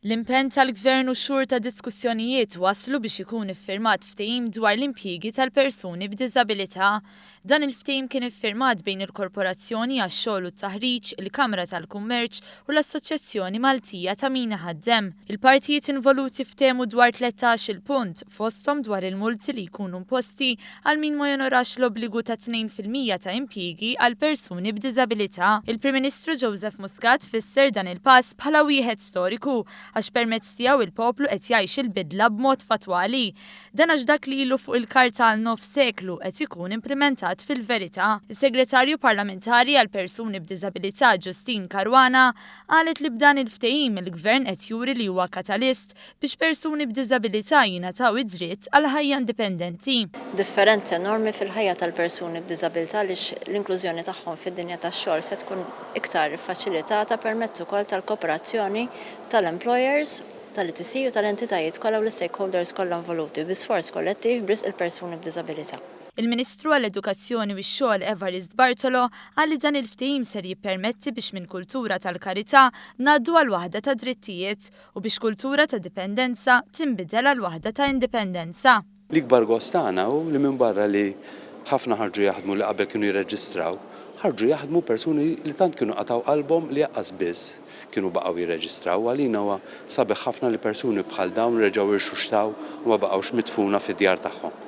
L-impenn tal-Gvern u xhur ta' diskussjonijiet waslu biex ikun iffirmat ftehim dwar l-impjiegi tal-persuni b'diżabilità. Dan il-ftehim kien iffirmat bejn il-Korporazzjoni għax-xogħol u t-Taħriġ, il-Kamra tal-Kummerċ u l-Assoċjazzjoni Maltija ta' min iħaddem. Il-partijiet involuti ftehmu dwar 13-il punt fosthom dwar il-multi li jkunu imposti għal min ma jonorax l-obbligu ta' 2% ta' impjiegi għal persuni b'diżabilità. Il-Prim Ministru Joseph Muscat fisser dan il-pass bħala wieħed storiku għax permezz tiegħu il-poplu qed jgħix il-bidla b'mod fatwali. Dan għax dak li ilu fuq il-karta għal nof seklu qed ikun implementat fil-verità. Is-Segretarju Parlamentari għal Persuni b'Diżabilità Ġustin Karwana qalet li b'dan il-ftehim il-Gvern qed juri li huwa katalist biex persuni b'diżabilità jingħataw id-dritt għal ħajja indipendenti. Differenza enormi fil-ħajja tal-persuni b'diżabilità għaliex l-inklużjoni tagħhom fid-dinja tax-xogħol se tkun iktar iffaċilitata permezz ukoll tal-kooperazzjoni tal-employers, tal-ITC u tal-entitajiet kollha u l-stakeholders kollha involuti b'isforz kollettiv b'risq il-persuni b'diżabilità. Il-Ministru għall-Edukazzjoni u x-Xogħol Evarist Bartolo qal li dan il-ftehim ser jippermetti biex minn kultura tal-karità ngħaddu għal waħda ta' drittijiet u biex kultura ta' dipendenza tinbidel għal waħda ta' indipendenza. L-ikbar gost tagħna hu li minn barra li ħafna ħarġu jaħdmu li qabel kienu jirreġistraw, ħarġu jaħdmu persuni li tant kienu qataw qalbhom li jaqqas biss kienu baqgħu jirreġistraw. Għalina huwa sabiħ ħafna li persuni bħal dawn reġgħu jirxuxtaw u ma baqgħux mitfuna fid-djar tagħhom.